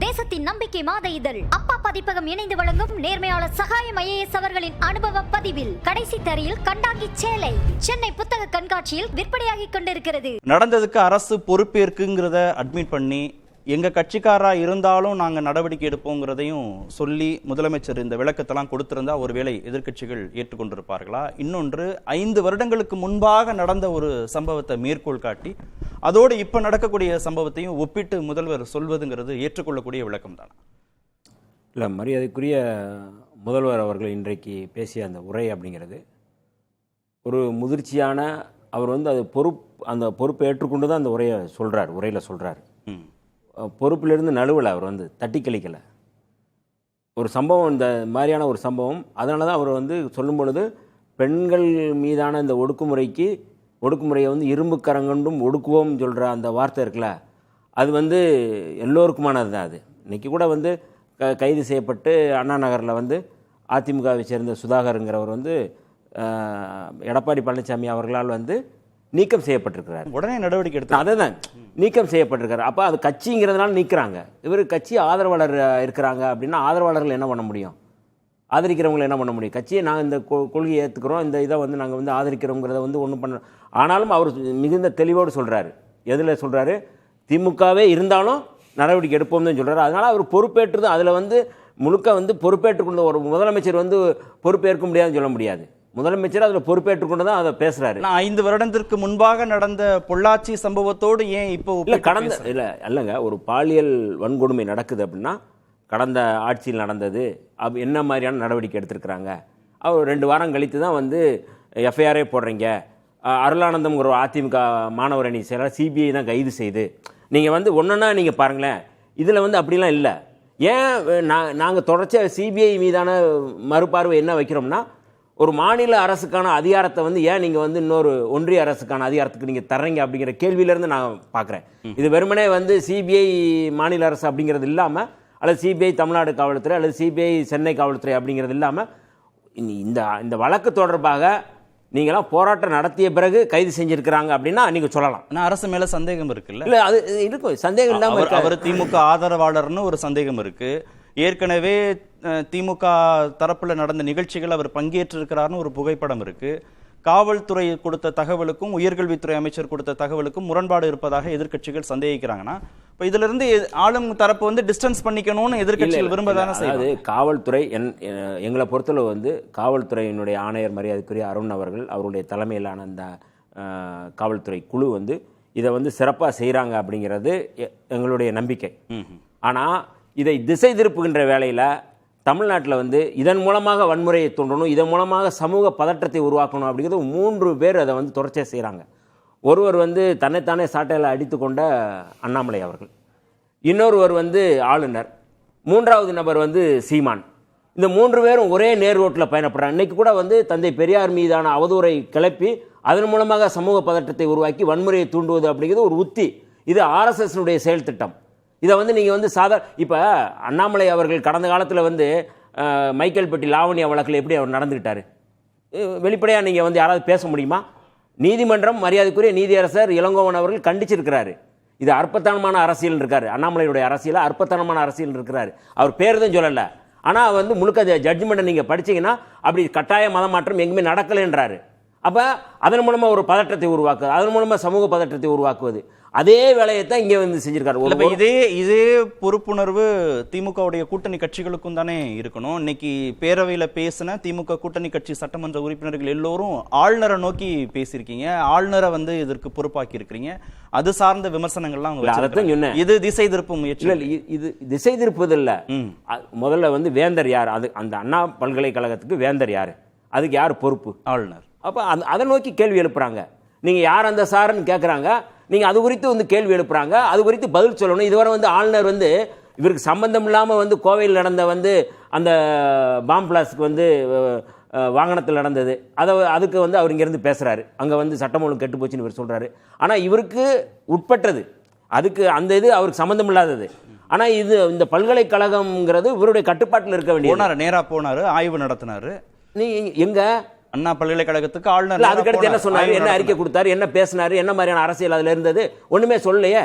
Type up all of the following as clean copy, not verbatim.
தேசத்தின் நம்பிக்கை மாத இதழ் அப்பா பதிப்பகம் இணைந்து வழங்கும் நேர்மையாளர் சகாயம் IAS அவர்களின் அனுபவ பதிவில் கடைசி தரையில் கண்டாங்கி சேலை சென்னை புத்தக கண்காட்சியில் விற்பனையாகி கொண்டிருக்கிறது. நடந்ததுக்கு அரசு பொறுப்பேற்குங்கிறத அட்மிட் பண்ணி எங்க கட்சிக்காரா இருந்தாலும் நாங்க நடவடிக்கை எடுப்போங்கிறதையும் சொல்லி முதலமைச்சர் இந்த விளக்கத்தெல்லாம் கொடுத்திருந்தா ஒருவேளை எதிர்க்கட்சிகள் ஏற்றுக்கொண்டிருப்பார்களா? இன்னொன்று, 5 வருடங்களுக்கு முன்பாக நடந்த ஒரு சம்பவத்தை மேற்கோள் காட்டி அதோடு இப்ப நடக்கக்கூடிய சம்பவத்தையும் ஒப்பிட்டு முதல்வர் சொல்வதுங்கிறது ஏற்றுக்கொள்ளக்கூடிய விளக்கம் தானா? இல்லை, மரியாதைக்குரிய முதல்வர் அவர்கள் இன்றைக்கு பேசிய அந்த உரை அப்படிங்கிறது ஒரு முதிர்ச்சியான, அவர் அது அந்த பொறுப்பை ஏற்றுக்கொண்டு தான் அந்த உரையில் சொல்கிறார். பொறுப்பிலிருந்து நழுவலை, அவர் தட்டி கழிக்கலை. ஒரு சம்பவம், இந்த மாதிரியான ஒரு சம்பவம், அதனால தான் அவர் சொல்லும் பொழுது பெண்கள் மீதான இந்த ஒடுக்குமுறையை இரும்பு கரங்கொண்டும் ஒடுக்குவோம் சொல்கிற அந்த வார்த்தை இருக்குல்ல, அது எல்லோருக்குமானது தான். அது இன்றைக்கி கூட கைது செய்யப்பட்டு அண்ணா நகரில் அதிமுகவை சேர்ந்த சுதாகருங்கிறவர் எடப்பாடி பழனிசாமி அவர்களால் நீக்கம் செய்யப்பட்டிருக்கிறார். உடனே நடவடிக்கை எடுத்து அதை தான் நீக்கம் செய்யப்பட்டிருக்காரு. அப்போ அது கட்சிங்கிறதுனால நீக்கிறாங்க. இவர் கட்சி ஆதரவாளர் இருக்கிறாங்க அப்படின்னா ஆதரவாளர்கள் என்ன பண்ண முடியும்? ஆதரிக்கிறவங்களை என்ன பண்ண முடியும்? கட்சியை நாங்கள் இந்த கொள்கையை ஏற்றுக்கிறோம், இந்த இதை நாங்கள் ஆதரிக்கிறோங்கிறத ஒன்றும் பண்ண. ஆனாலும் அவர் மிகுந்த தெளிவோடு சொல்கிறாரு. எதில் சொல்கிறாரு? திமுகவே இருந்தாலும் நடவடிக்கை எடுப்போம் தான் சொல்கிறார். அதனால் அவர் பொறுப்பேற்றது, அதில் முழுக்க பொறுப்பேற்றுக்கொண்ட ஒரு முதலமைச்சர் பொறுப்பேற்க முடியாதுன்னு சொல்ல முடியாது. முதலமைச்சர் அதில் பொறுப்பேற்றுக்கொண்டு தான் அதை பேசுகிறாரு. 5 வருடத்திற்கு முன்பாக நடந்த பொள்ளாச்சி சம்பவத்தோடு ஏன் இப்போ இல்லைங்க, ஒரு பாலியல் வன்கொடுமை நடக்குது அப்படின்னா கடந்த ஆட்சியில் நடந்தது, என்ன மாதிரியான நடவடிக்கை எடுத்திருக்கிறாங்க? அவர் 2 வாரம் கழித்து தான் எஃப்ஐஆரே போடுறீங்க. அருளானந்தம்ங்கிற ஒரு அதிமுக மாணவர் அணி செயலாளர் சிபிஐ தான் கைது செய்து, நீங்கள் ஒன்றுன்னா நீங்கள் பாருங்களேன். இதில் அப்படிலாம் இல்லை. ஏன் நாங்கள் தொடர்ச்சியாக சிபிஐ மீதான மறுபார்வை என்ன வைக்கிறோம்னா, ஒரு மாநில அரசுக்கான அதிகாரத்தை ஏன் நீங்கள் இன்னொரு ஒன்றிய அரசுக்கான அதிகாரத்துக்கு நீங்கள் தர்றீங்க அப்படிங்கிற கேள்வியிலேருந்து நான் பார்க்குறேன். இது வெறுமனே சிபிஐ மாநில அரசு அப்படிங்கிறது இல்லாமல், அல்லது சிபிஐ தமிழ்நாடு காவல்துறை அல்லது சிபிஐ சென்னை காவல்துறை அப்படிங்கிறது இல்லாமல், இந்த வழக்கு தொடர்பாக நீங்களாம் போராட்டம் நடத்திய பிறகு கைது செஞ்சிருக்கிறாங்க அப்படின்னா நீங்கள் சொல்லலாம். ஆனால் அரசு மேலே சந்தேகம் இருக்குல்ல? இல்லை, அது இருக்கும், சந்தேகம் இல்லாமல். அவர் திமுக ஆதரவாளர்னு ஒரு சந்தேகம் இருக்குது. ஏற்கனவே திமுக தரப்புல நடந்த நிகழ்ச்சிகள் அவர் பங்கேற்றிருக்கிறார்னு ஒரு புகைப்படம் இருக்கு. காவல்துறை கொடுத்த தகவலுக்கும் உயர்கல்வித்துறை அமைச்சர் கொடுத்த தகவலுக்கும் முரண்பாடு இருப்பதாக எதிர்க்கட்சிகள் சந்தேகிக்கிறாங்கன்னா, இப்போ இதுல இருந்து ஆளும் தரப்பு டிஸ்டன்ஸ் பண்ணிக்கணும்னு எதிர்க்கட்சிகள் விரும்பதான செய்யாது. காவல்துறை எங்களை பொறுத்தளவு காவல்துறையினுடைய ஆணையர் மரியாதைக்குரிய அருண் அவர்கள், அவருடைய தலைமையிலான அந்த காவல்துறை குழு இதை சிறப்பாக செய்கிறாங்க அப்படிங்கிறது எங்களுடைய நம்பிக்கை. ஆனால் இதை திசை திருப்புகின்ற வேளையில் தமிழ்நாட்டில் இதன் மூலமாக வன்முறையை தூண்டணும், இதன் மூலமாக சமூக பதற்றத்தை உருவாக்கணும் அப்படிங்கிறது 3 பேர் அதை தொடர்ச்சியாக செய்கிறாங்க. ஒருவர் தன்னைத்தானே சாட்டையில் அடித்து கொண்ட அண்ணாமலை அவர்கள், இன்னொருவர் ஆளுநர், 3வது நபர் சீமான். இந்த 3 பேரும் ஒரே நேர் ரோட்டில் பயணப்படுறாங்க. இன்றைக்கி கூட தந்தை பெரியார் மீதான அவதூறை கிளப்பி அதன் மூலமாக சமூக பதற்றத்தை உருவாக்கி வன்முறையை தூண்டுவது அப்படிங்கிறது ஒரு உத்தி. இது RSSனுடைய செயல் திட்டம். இதை நீங்கள் இப்போ அண்ணாமலை அவர்கள் கடந்த காலத்தில் மைக்கேல்பட்டி லாவண்யா வழக்கில் எப்படி அவர் நடந்துக்கிட்டார்? வெளிப்படையாக நீங்கள் யாராவது பேச முடியுமா? நீதிமன்றம் மரியாதைக்குரிய நீதியரசர் இளங்கோவன் அவர்கள் கண்டிச்சிருக்கிறாரு. இது அற்பத்தனமான அரசியல் இருக்காரு, அண்ணாமலையுடைய அரசியல் அற்பத்தனமான அரசியல் இருக்கிறாரு. அவர் பேர் தான் சொல்லலை, ஆனால் முழுக்க ஜட்ஜ்மெண்ட்டை நீங்கள் படிச்சீங்கன்னா அப்படி கட்டாய மதமாற்றம் எங்குமே நடக்கலைன்றாரு. அப்போ அதன் மூலமாக ஒரு பதற்றத்தை உருவாக்குவது, அதன் மூலமாக சமூக பதற்றத்தை உருவாக்குவது, அதே வேலையை தான் இங்கே செஞ்சிருக்காரு. இதே பொறுப்புணர்வு திமுகவுடைய கூட்டணி கட்சிகளுக்கும் தானே இருக்கணும். இன்னைக்கு பேரவையில் பேசின திமுக கூட்டணி கட்சி சட்டமன்ற உறுப்பினர்கள் எல்லோரும் ஆளுநரை நோக்கி பேசியிருக்கீங்க, ஆளுநரை இதற்கு பொறுப்பாக்கி இருக்கிறீங்க. அது சார்ந்த விமர்சனங்கள்லாம் இது திசை திருப்பு முயற்சி. இது திசை திருப்புது இல்லை. முதல்ல வேந்தர் யார்? அது அந்த அண்ணா பல்கலைக்கழகத்துக்கு வேந்தர் யார்? அதுக்கு யார் பொறுப்பு? ஆளுநர். அப்போ அதை நோக்கி கேள்வி எழுப்புறாங்க. நீங்கள் யார் அந்த சாருன்னு கேட்குறாங்க, நீங்கள் அது குறித்து கேள்வி எழுப்புறாங்க, அது குறித்து பதில் சொல்லணும். இதுவரை ஆளுநர் இவருக்கு சம்பந்தம் இல்லாமல் கோவையில் நடந்த அந்த பாம் பிளாஸ்க்கு வாகனத்தில் நடந்தது, அதுக்கு அவர் இங்கேருந்து பேசுகிறாரு. அங்கே சட்டம் ஒழுங்கு கெட்டு போச்சுன்னு இவர் சொல்கிறாரு. ஆனால் இவருக்கு உட்பட்டது, அதுக்கு அந்த இது அவருக்கு சம்மந்தம் இல்லாதது. ஆனால் இந்த பல்கலைக்கழகம்ங்கிறது இவருடைய கட்டுப்பாட்டில் இருக்க வேண்டிய. நேராக போனார், ஆய்வு நடத்தினார். நீ எங்கே அண்ணா பல்கலைக்கழகத்துக்கு ஆளுநர் அதுக்கடுத்து என்ன சொன்னாரு, என்ன அறிக்கை கொடுத்தாரு, என்ன பேசினாரு, என்ன மாதிரியான அரசியல் அதில் இருந்தது, ஒன்றுமே சொல்லலையே.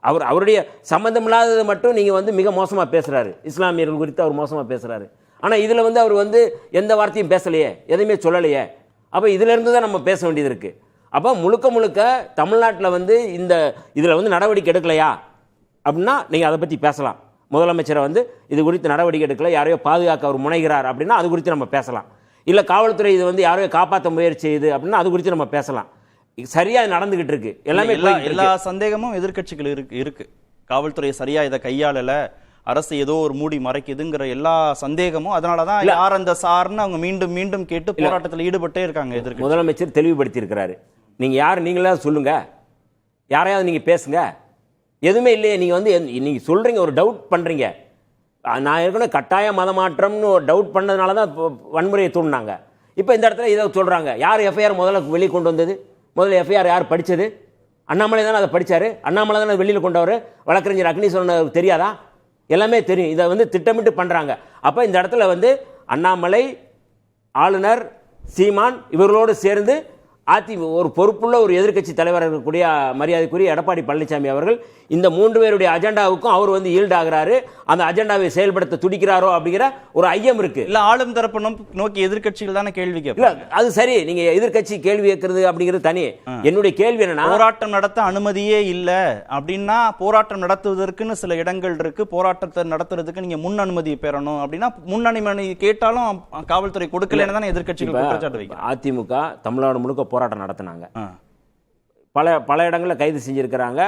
அவருடைய சம்மந்தம் இல்லாததை மட்டும் நீங்கள் வந்து மிக மோசமாக பேசுகிறாரு. இஸ்லாமியர்கள் குறித்து அவர் மோசமாக பேசுகிறாரு. ஆனால் இதில் வந்து அவர் வந்து எந்த வார்த்தையும் பேசலையே, எதையுமே சொல்லலையே. அப்போ இதிலேருந்து தான் நம்ம பேச வேண்டியது இருக்குது. அப்போ முழுக்க முழுக்க தமிழ்நாட்டில் வந்து இந்த இதில் வந்து நடவடிக்கை எடுக்கலையா அப்படின்னா நீங்கள் அதை பற்றி பேசலாம். முதலமைச்சரை வந்து இது குறித்து நடவடிக்கை எடுக்கல, யாரையோ பாதுகாக்க அவர் முனைகிறார் அப்படின்னா அது குறித்து நம்ம பேசலாம். இல்லை காவல்துறை இது வந்து யாரையோ காப்பாற்ற முயற்சி செய்யுது அப்படின்னா அது குறித்து நம்ம பேசலாம். சரியா நடந்துகிட்டு இருக்கு எல்லாமே. எல்லா சந்தேகமும் எதிர்க்கட்சிகள் இருக்கு. காவல்துறை சரியா இதை கையாளல, அரசு ஏதோ ஒரு மூடி மறைக்குதுங்கிற எல்லா சந்தேகமும். அதனாலதான் யார் அந்த சார்னு அவங்க மீண்டும் மீண்டும் கேட்டு போராட்டத்தில் ஈடுபட்டே இருக்காங்க. எதிர்க்கட்சி முதலமைச்சர் தெளிவுபடுத்தி இருக்கிறாரு. நீங்க யார், நீங்களா சொல்லுங்க, யாரையாவது நீங்க பேசுங்க. எதுவுமே இல்லையே, நீங்க வந்து நீங்க சொல்றீங்க, ஒரு டவுட் பண்றீங்க. நான் ஏற்கனவே கட்டாய மதமாற்றம்னு ஒரு டவுட் பண்ணதுனால தான் வன்முறையை தூண்டினாங்க. இப்போ இந்த இடத்துல இதை சொல்றாங்க. யார் எஃப்ஐஆர் முதல்ல வெளியே கொண்டு வந்தது? முதல்ல எஃப்ஐஆர் யார் படித்தது? அண்ணாமலை தானே அதை படித்தார். அண்ணாமலை தானே வெளியில் கொண்டவர். வழக்கறிஞர் அக்னீஸ்வரன் தெரியாதா? எல்லாமே தெரியும். இதை வந்து திட்டமிட்டு பண்ணுறாங்க. அப்போ இந்த இடத்துல வந்து அண்ணாமலை, ஆளுநர், சீமான் இவர்களோடு சேர்ந்து ஒரு பொறுப்புள்ள ஒரு எதிர்க்கட்சி தலைவர் இருக்கக்கூடிய மரியாதைக்குரிய எடப்பாடி பழனிசாமி அவர்கள் இந்த 3 பேருடைய அஜெண்டாவுக்கும் அவர் வந்து ஈல்ட் ஆகிறாரு, அந்த அஜெண்டாவை செயல்படுத்த துடிக்கிறாரோ அப்படிங்கிற ஒரு ஐயம் இருக்கு. இல்ல ஆளும் தரப்பு நோக்கி எதிர்க்கட்சிகள் தானே கேள்வி கேட்பாங்க. அது சரி, நீங்க எதிர்க்கட்சி கேள்வி கேட்கறது அப்படிங்கிறது தனி. என்னுடைய கேள்வி என்னன்னா, போராட்டம் நடத்த அனுமதியே இல்ல அப்படின்னா போராட்டம் நடத்துவதற்குன்னு சில இடங்கள் இருக்கு. போராட்டத்தை நடத்துறதுக்கு நீங்க முன் அனுமதி பெறணும் அப்படின்னா முன் அனுமதி கேட்டாலும் காவல்துறை கொடுக்கலன்னு தானே எதிர்க்கட்சிகள் குற்றச்சாட்டு வைக்கிறாங்க. அதிமுக தமிழ்நாடு முழுக்க போராட்டம் நடத்தினாங்க. பல இடங்களில் கைது செஞ்சிருக்கிறாங்க.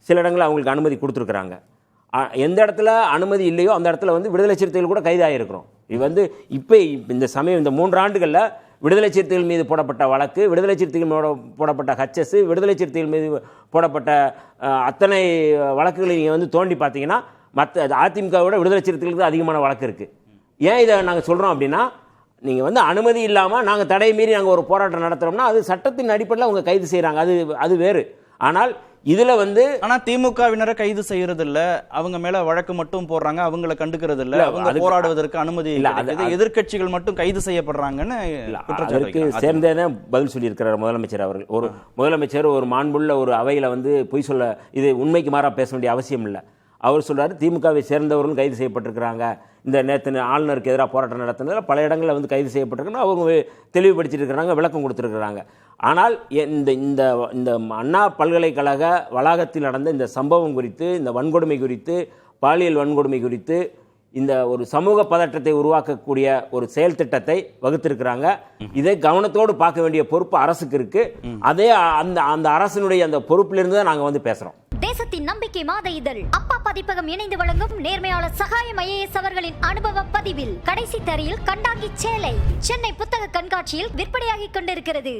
சில இடங்களில் அவங்களுக்கு அனுமதி கொடுத்துருக்குறாங்க. எந்த இடத்துல அனுமதி இல்லையோ அந்த இடத்துல வந்து விடுதலை சிறுத்தைகள் கூட கைதாகிருக்கிறோம். இது வந்து இப்போ இந்த சமயம் இந்த 3 ஆண்டுகளில் விடுதலை சிறுத்தைகள் மீது போடப்பட்ட வழக்கு, விடுதலை சிறுத்தைகள் மீது போடப்பட்ட ஹச்எஸ், விடுதலை சிறுத்தைகள் மீது போடப்பட்ட அத்தனை வழக்குகளை நீங்கள் வந்து தோண்டி பார்த்தீங்கன்னா மற்ற அதிமுகவோட விடுதலை சிறுத்தைகளுக்கு அதிகமான வழக்கு இருக்குது. ஏன் இதை நாங்கள் சொல்கிறோம் அப்படின்னா, நீங்கள் வந்து அனுமதி இல்லாமல் நாங்கள் தடை மீறி நாங்கள் ஒரு போராட்டம் நடத்துகிறோம்னா அது சட்டத்தின் அடிப்படையில் அவங்க கைது செய்கிறாங்க. அது வேறு. ஆனால் இதுல வந்து திமுகவினரை கைது செய்யறது இல்ல, அவங்க மேல வழக்கு மட்டும் போடுறாங்க, அவங்களை கண்டுக்கிறது இல்ல, அவங்க போராடுவதற்கு அனுமதி இல்ல. எதிர்க்கட்சிகள் மட்டும் கைது செய்யப்படுறாங்கன்னு அதற்கு சேர்ந்தேதான் பதில் சொல்லியிருக்கிறார் முதலமைச்சர் அவர்கள். ஒரு முதலமைச்சர் ஒரு மாண்புள்ள ஒரு அவையில வந்து பொய் சொல்ல, இது உண்மைக்கு மாறா பேச வேண்டிய அவசியம் இல்லை. அவர் சொல்றாரு திமுகவை சேர்ந்தவர்களும் கைது செய்யப்பட்டிருக்கிறாங்க. இந்த நேற்று ஆளுநருக்கு எதிராக போராட்டம் நடத்தினதில் பல இடங்களில் வந்து கைது செய்யப்பட்டிருக்காங்க. அவங்க தெளிவுபடுத்தியிருக்கிறாங்க, விளக்கம் கொடுத்துருக்குறாங்க. ஆனால் இந்த இந்த அண்ணா பல்கலைக்கழக வளாகத்தில் நடந்த இந்த சம்பவம் குறித்து, இந்த வன்கொடுமை குறித்து, பாலியல் வன்கொடுமை குறித்து இந்த ஒரு சமூக பதற்றத்தை உருவாக்கக்கூடிய ஒரு செயல் திட்டத்தை வகுத்திருக்கிறாங்க. இதை கவனத்தோடு பார்க்க வேண்டிய பொறுப்பு அரசுக்கு இருக்கு. அதே அந்த அரசினுடைய அந்த பொறுப்பிலிருந்து தான் நாங்கள் வந்து பேசுறோம். தேசத்தின் நம்பிக்கை மாத இதழ் அப்பா பதிப்பகம் இணைந்து வழங்கும் நேர்மையாளர் சகாயம் ஐஏஎஸ் அவர்களின் அனுபவ பதிவில் கடைசி தரையில் கண்டாங்கி சேலை சென்னை புத்தக கண்காட்சியில் விற்பனையாகிக் கொண்டிருக்கிறது.